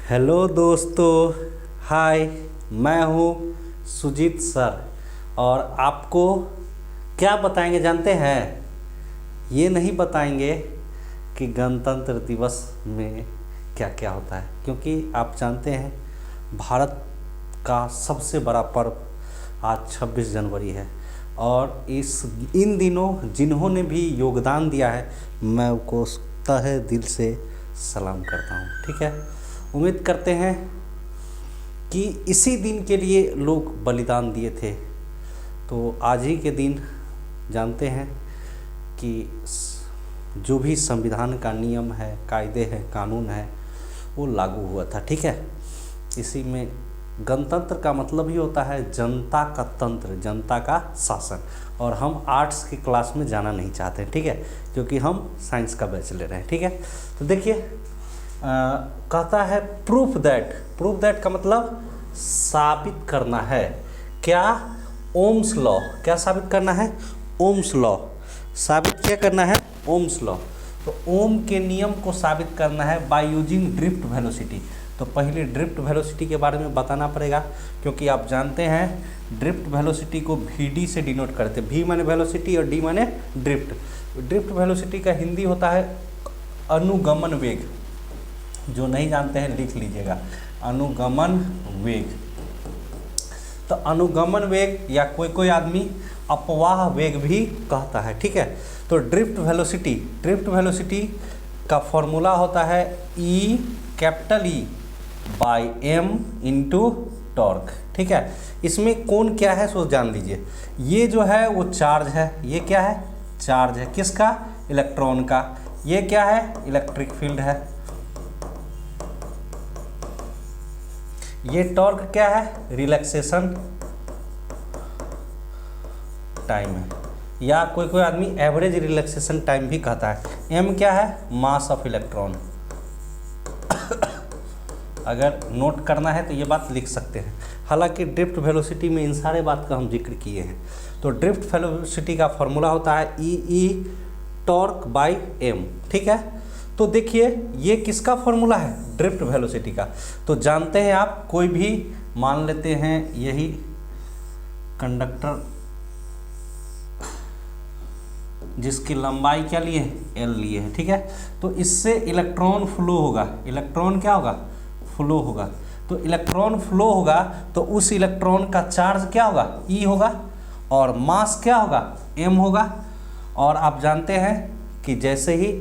Hello दोस्तों, हाय। मैं हूँ सुजीत सर और आपको क्या बताएंगे जानते हैं? ये नहीं बताएंगे कि गणतंत्र दिवस में क्या क्या होता है, क्योंकि आप जानते हैं भारत का सबसे बड़ा पर्व आज 26 जनवरी है। और इन दिनों जिन्होंने भी योगदान दिया है, मैं उनको तहे दिल से सलाम करता हूँ। ठीक है, उम्मीद करते हैं कि इसी दिन के लिए लोग बलिदान दिए थे। तो आज ही के दिन जानते हैं कि जो भी संविधान का नियम है, कायदे हैं, कानून है, वो लागू हुआ था। ठीक है, इसी में गणतंत्र का मतलब ही होता है जनता का तंत्र, जनता का शासन। और हम आर्ट्स की क्लास में जाना नहीं चाहते, ठीक है, क्योंकि हम साइंस का बैच ले रहे हैं। ठीक है, तो देखिए कहता है प्रूफ दैट का मतलब साबित करना है। क्या? Ohm's law. क्या साबित करना है? Ohms law. साबित क्या करना है? Ohm's law. तो ओम के नियम को साबित करना है बाय यूजिंग ड्रिफ्ट वेलोसिटी। तो पहले ड्रिफ्ट वेलोसिटी के बारे में बताना पड़ेगा, क्योंकि आप जानते हैं ड्रिफ्ट वेलोसिटी को VD से डिनोट करते हैं। V माने वेलोसिटी और D माने ड्रिफ्ट। ड्रिफ्ट वेलोसिटी का हिंदी होता है अनुगमन वेग। जो नहीं जानते हैं लिख लीजिएगा, अनुगमन वेग। तो अनुगमन वेग या कोई आदमी अपवाह वेग भी कहता है। ठीक है, तो ड्रिफ्ट वेलोसिटी का फॉर्मूला होता है E by M into torque. ठीक है, इसमें कौन क्या है सो जान लीजिए। ये जो है वो चार्ज है। ये क्या है? चार्ज है। किसका? इलेक्ट्रॉन का। ये क्या है? इलेक्ट्रिक फील्ड है। ये टॉर्क क्या है? रिलैक्सेशन टाइम है, या कोई आदमी एवरेज रिलैक्सेशन टाइम भी कहता है। M क्या है? मास ऑफ इलेक्ट्रॉन। अगर नोट करना है तो ये बात लिख सकते हैं। हालांकि ड्रिफ्ट वेलोसिटी में इन सारे बात का हम जिक्र किए हैं। तो ड्रिफ्ट वेलोसिटी का फॉर्मूला होता है E टॉर्क बाई M। ठीक है, तो देखिए ये किसका फॉर्मूला है? ड्रिफ्ट वेलोसिटी का। तो जानते हैं आप, कोई भी मान लेते हैं यही कंडक्टर जिसकी लंबाई क्या लिए? L लिए है। ठीक है, तो इससे इलेक्ट्रॉन फ्लो होगा। इलेक्ट्रॉन क्या होगा? फ्लो होगा। तो इलेक्ट्रॉन फ्लो होगा तो उस इलेक्ट्रॉन का चार्ज क्या होगा? E होगा। और मास क्या होगा? M होगा। और आप जानते हैं कि जैसे ही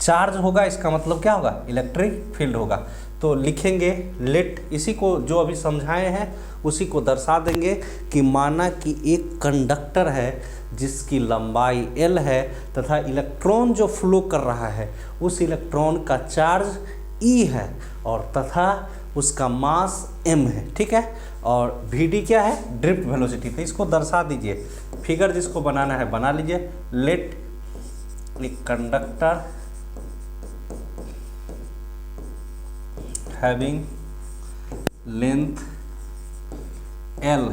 चार्ज होगा इसका मतलब क्या होगा? इलेक्ट्रिक फील्ड होगा। तो लिखेंगे लेट, इसी को जो अभी समझाए हैं उसी को दर्शा देंगे कि माना कि एक कंडक्टर है जिसकी लंबाई L है तथा इलेक्ट्रॉन जो फ्लो कर रहा है उस इलेक्ट्रॉन का चार्ज E है और तथा उसका मास M है। ठीक है, और VD क्या है? Drift velocity. तो इसको दर्शा दीजिए, फिगर जिसको बनाना है बना लीजिए। लेट एक conductor having length L,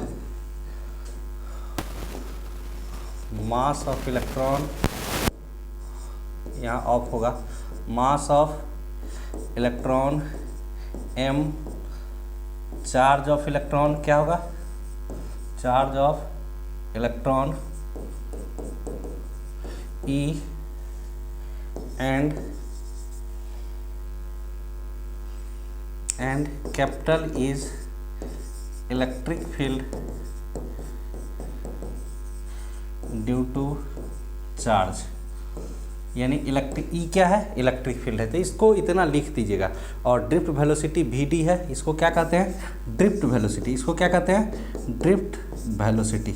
mass of electron, यहाँ ऑफ होगा, mass of electron M, charge of electron क्या होगा? Charge of electron E and capital is electric field due to charge, यानी इलेक्ट्रिक E क्या है? इलेक्ट्रिक फील्ड है। तो इसको इतना लिख दीजिएगा। और ड्रिफ्ट वेलोसिटी VD है, इसको क्या कहते हैं? Drift velocity. इसको क्या कहते हैं? Drift velocity.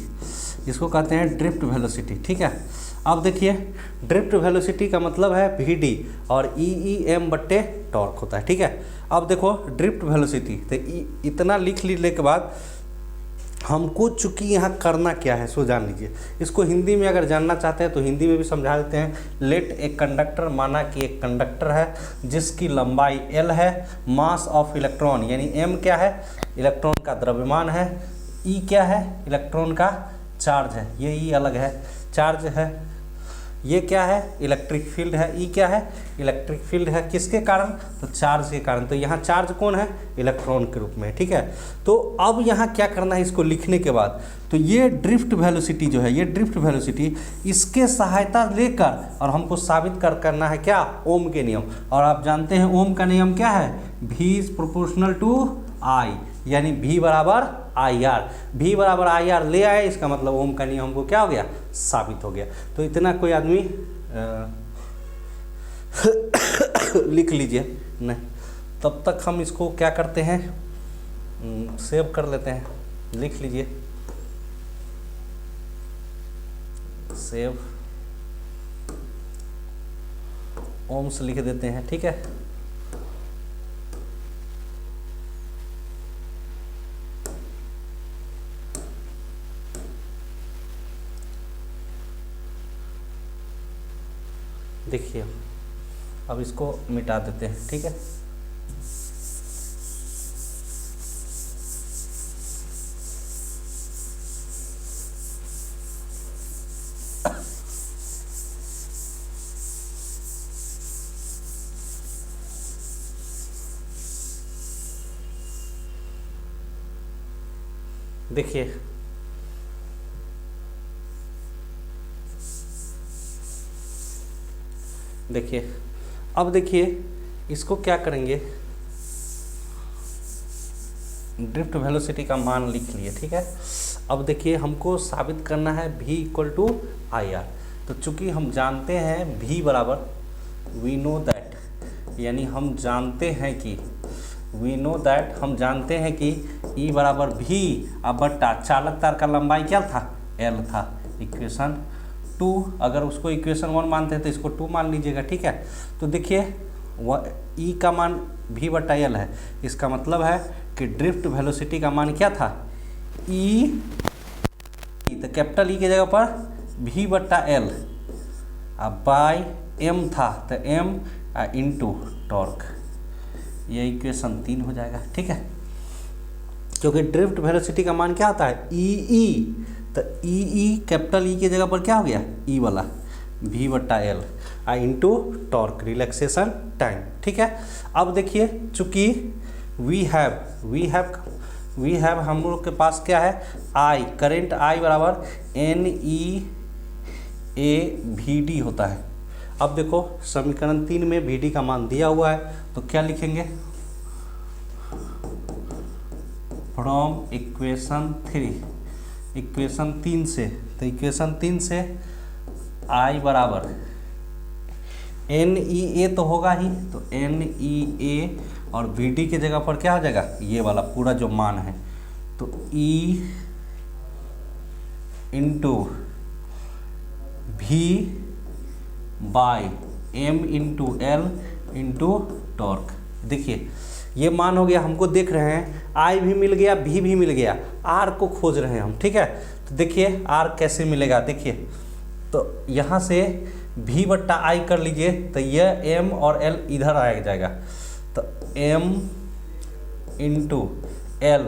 इसको कहते हैं ड्रिफ्ट वेलोसिटी। ठीक है, अब देखिए ड्रिफ्ट वेलोसिटी का मतलब है VD और EM बट्टे टॉर्क होता है। ठीक है, अब देखो ड्रिफ्ट वेलोसिटी, तो इतना लिख लेने के बाद हमको चूँकि यहाँ करना क्या है सो जान लीजिए। इसको हिंदी में अगर जानना चाहते हैं तो हिंदी में भी समझा देते हैं। लेट एक कंडक्टर, माना कि एक कंडक्टर है जिसकी लंबाई L है, मास ऑफ इलेक्ट्रॉन यानी M क्या है? इलेक्ट्रॉन का द्रव्यमान है, E क्या है? इलेक्ट्रॉन का चार्ज है। ये E अलग है, चार्ज है ये क्या है, इलेक्ट्रिक फील्ड है, ई क्या है, इलेक्ट्रिक फील्ड है, किसके कारण, तो चार्ज के कारण। तो यहाँ चार्ज कौन है, इलेक्ट्रॉन के रूप में, ठीक है। तो अब यहाँ क्या करना है इसको लिखने के बाद, तो ये ड्रिफ्ट वेलोसिटी जो है, ये ड्रिफ्ट वेलोसिटी, इसके सहायता लेकर और हमको साबित करना है क्या, ओम के नियम। और आप जानते हैं ओम का नियम क्या है, V is proportional to I, यानी V बराबर IR, V बराबर IR ले आए, इसका मतलब ओम का नियम हमको क्या हो गया, साबित हो गया। तो इतना कोई आदमी लिख लीजिए, नहीं तब तक हम इसको क्या करते हैं, सेव कर लेते हैं, लिख लीजिए, सेव ओम्स लिख देते हैं, ठीक है। देखिए अब इसको मिटा देते हैं, ठीक है। देखिए देखिए अब देखिए इसको क्या करेंगे, ड्रिफ्ट वेलोसिटी का मान लिख लिए, ठीक है। अब देखिए हमको साबित करना है V इक्वल टू IR। तो चूंकि हम जानते हैं V बराबर, वी नो दैट, यानी हम जानते हैं कि, वी नो दैट, हम जानते हैं कि E बराबर V अब बट्टा चालक तार का लंबाई क्या था, L था, इक्वेशन 2। अगर उसको इक्वेशन 1 मानते हैं तो इसको 2 मान लीजिएगा, ठीक है। तो देखिए E का मान V बट्टा L है, इसका मतलब है कि ड्रिफ्ट वेलोसिटी का मान क्या था, E, तो कैपिटल E की जगह पर V बट्टा L बाई M था, तो M इंटू टॉर्क, ये इक्वेशन 3 हो जाएगा, ठीक है। क्योंकि ड्रिफ्ट वेलोसिटी का मान क्या होता है, E, तो ई कैपिटल ई की जगह पर क्या हो गया, ई वाला V बट्टा L into torque, relaxation time, ठीक है। अब देखिए चूंकि वी हैव हम लोग के पास क्या है, I, करेंट I बराबर NEAVD होता है। अब देखो समीकरण 3 में VD का मान दिया हुआ है, तो क्या लिखेंगे, फ्रॉम इक्वेशन 3 से, तो इक्वेशन 3 से I बराबर NEA तो होगा ही, तो NEA और VD की जगह पर क्या हो जाएगा, ये वाला पूरा जो मान है, तो E into V by M into L into torque. देखिए ये मान हो गया, हमको देख रहे हैं I भी मिल गया, V भी मिल गया, R को खोज रहे हैं हम, ठीक है। तो देखिए R कैसे मिलेगा, देखिए तो यहाँ से V बट्टा I कर लीजिए, तो यह M और L इधर आ जाएगा, तो M इंटू L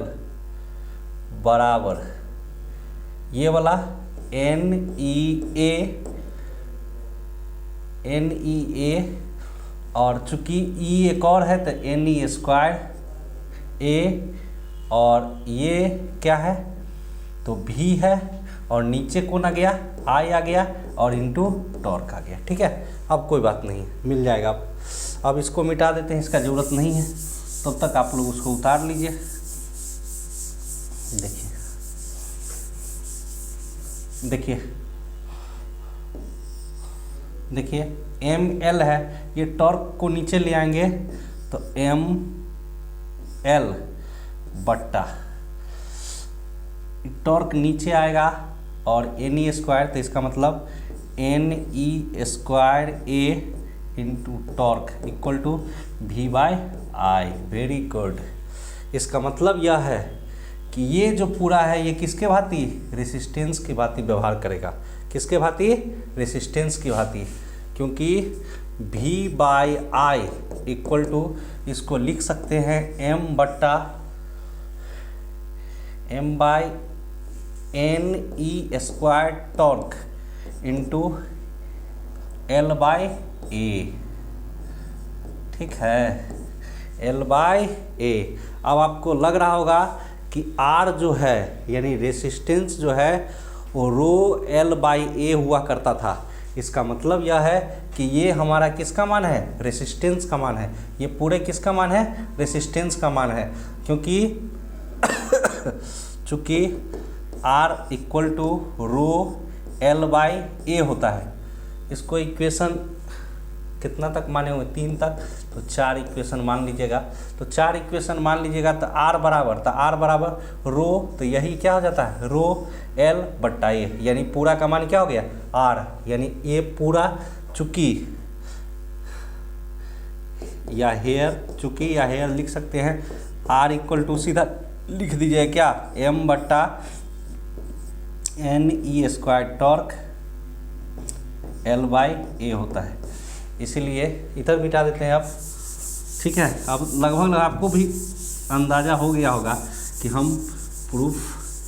बराबर ये वाला NEA और चूंकि E एक और है तो NE स्क्वायर A, और ये क्या है, तो V है, और नीचे कौन आ गया, I आ गया, और इंटू टॉर्क आ गया, ठीक है। अब कोई बात नहीं, मिल जाएगा। अब इसको मिटा देते हैं, इसका ज़रूरत नहीं है, तब तक आप लोग उसको उतार लीजिए। देखिए ML है, ये टॉर्क को नीचे ले आएंगे तो ML बट्टा टॉर्क नीचे आएगा और NE स्क्वायर, तो इसका मतलब NE square A into torque equal to V by I। Very good. इसका मतलब यह है कि ये जो पूरा है ये किसके भांति, रेसिस्टेंस की भांति व्यवहार करेगा। किसके भांति, रेसिस्टेंस की भांति, क्योंकि V by I equal to, इसको लिख सकते हैं M बट्टा M by NE square torque into L/A, ठीक है, L/A। अब आपको लग रहा होगा कि R जो है यानी रेसिस्टेंस जो है वो ρL/A हुआ करता था। इसका मतलब यह है कि ये हमारा किसका मान है, रेसिस्टेंस का मान है। ये पूरे किसका मान है, रेसिस्टेंस का मान है, क्योंकि चूँकि R इक्वल टू ρL/A होता है। इसको इक्वेशन कितना तक माने हुए, 3 तक, तो 4 इक्वेशन मान लीजिएगा। तो 4 इक्वेशन मान लीजिएगा तो R बराबर रो, तो यही क्या हो जाता है, ρL/A, यानी पूरा का मान क्या हो गया, R, यानी ये पूरा, चूँकि या हेयर लिख सकते हैं, R इक्वल टू सीधा लिख दीजिए क्या, M/NE² टॉर्क L/A होता है। इसीलिए इधर मिटा देते हैं अब, ठीक है। अब लगभग आपको भी अंदाज़ा हो गया होगा कि हम प्रूफ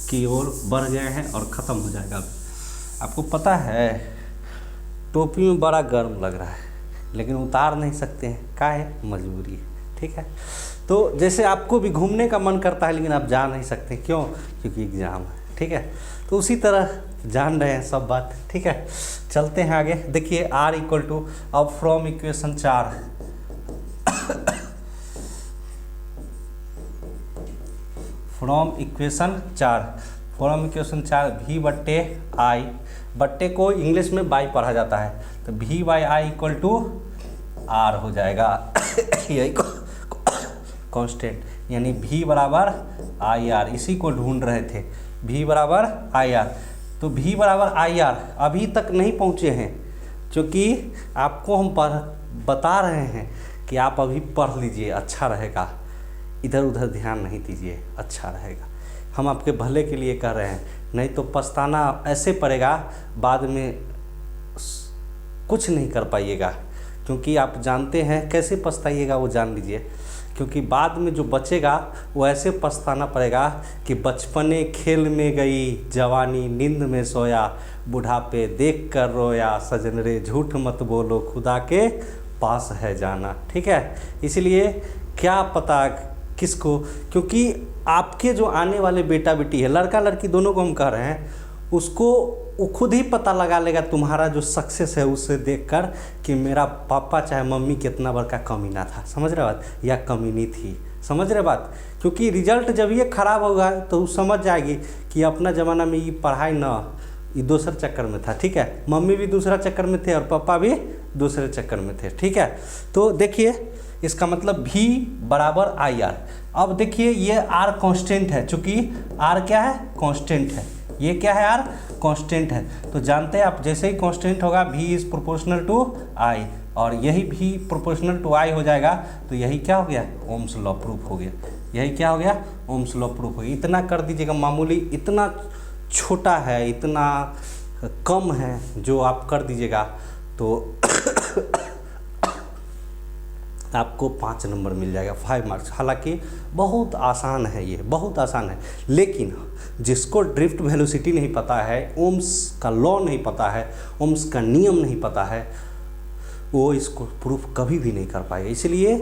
की ओर बढ़ गए हैं और ख़त्म हो जाएगा। अब आपको पता है टोपी में बड़ा गर्म लग रहा है, लेकिन उतार नहीं सकते हैं, क्या है, मजबूरी है, ठीक है। तो जैसे आपको भी घूमने का मन करता है लेकिन आप जा नहीं सकते, क्यों, क्योंकि एग्ज़ाम है, ठीक है। तो उसी तरह जान रहे हैं सब बात, ठीक है। चलते हैं आगे, देखिए R इक्वल टू, अब फ्रॉम इक्वेशन 4 V/I, बट्टे को इंग्लिश में बाई पढ़ा जाता है, तो V/I इक्वल टू R हो जाएगा यही कांस्टेंट, यानी V बराबर IR, इसी को ढूंढ रहे थे, V बराबर IR। तो V बराबर IR अभी तक नहीं पहुँचे हैं, क्योंकि आपको हम बता रहे हैं कि आप अभी पढ़ लीजिए, अच्छा रहेगा, इधर उधर ध्यान नहीं दीजिए, अच्छा रहेगा। हम आपके भले के लिए कह रहे हैं, नहीं तो पछताना ऐसे पड़ेगा, बाद में कुछ नहीं कर पाइएगा, क्योंकि आप जानते हैं कैसे पछताइएगा, वो जान लीजिए। क्योंकि बाद में जो बचेगा वो ऐसे पछताना पड़ेगा कि बचपने खेल में गई, जवानी नींद में सोया, बुढ़ापे देख कर रोया, सजन रे झूठ मत बोलो, खुदा के पास है जाना, ठीक है। इसलिए क्या पता किसको, क्योंकि आपके जो आने वाले बेटा बेटी है, लड़का लड़की दोनों को हम कह रहे हैं, उसको वो खुद ही पता लगा लेगा तुम्हारा जो सक्सेस है उससे देखकर कि मेरा पापा चाहे मम्मी कितना बड़का कमीना था, समझ रहे बात, या कमीनी थी, समझ रहे बात। क्योंकि रिजल्ट जब ये खराब होगा तो वो समझ जाएगी कि अपना ज़माना में ये पढ़ाई ना, ये दूसरे चक्कर में था, ठीक है। मम्मी भी दूसरा चक्कर में थे और पापा भी दूसरे चक्कर में थे, ठीक है। तो देखिए इसका मतलब V बराबर IR। अब देखिए ये R कांस्टेंट है, चूँकि R क्या है, कांस्टेंट है, ये क्या है, R कांस्टेंट है। तो जानते हैं आप, जैसे ही कांस्टेंट होगा V is proportional to I, और यही V प्रोपोर्शनल टू I हो जाएगा, तो यही क्या हो गया, ओम्स लॉ प्रूफ हो गया, यही क्या हो गया, ओम्स लॉ प्रूफ हो गया। इतना कर दीजिएगा, मामूली, इतना छोटा है, इतना कम है, जो आप कर दीजिएगा तो आपको 5 नंबर मिल जाएगा, 5 मार्क्स। हालांकि बहुत आसान है, ये बहुत आसान है, लेकिन जिसको ड्रिफ्ट वेलोसिटी नहीं पता है, ओम्स का लॉ नहीं पता है, ओम्स का नियम नहीं पता है, वो इसको प्रूफ कभी भी नहीं कर पाएगा। इसलिए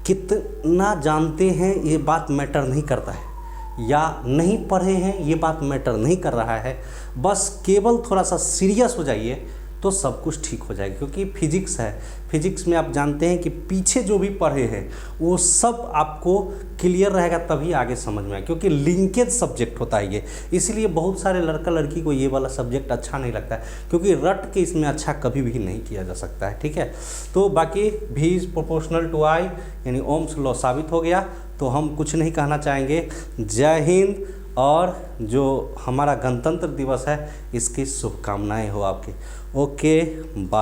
कितना जानते हैं ये बात मैटर नहीं करता है, या नहीं पढ़े हैं ये बात मैटर नहीं कर रहा है, बस केवल थोड़ा सा सीरियस हो जाइए तो सब कुछ ठीक हो जाएगा। क्योंकि फिजिक्स है, फिजिक्स में आप जानते हैं कि पीछे जो भी पढ़े हैं वो सब आपको क्लियर रहेगा, तभी आगे समझ में आए, क्योंकि लिंकेज सब्जेक्ट होता है ये। इसलिए बहुत सारे लड़का लड़की को ये वाला सब्जेक्ट अच्छा नहीं लगता है, क्योंकि रट के इसमें अच्छा कभी भी नहीं किया जा सकता है, ठीक है। तो बाकी V is proportional to I, यानी ओम्स लॉ साबित हो गया। तो हम कुछ नहीं कहना चाहेंगे, जय हिंद, और जो हमारा गणतंत्र दिवस है इसकी शुभकामनाएं हो आपकी। Okay, bye.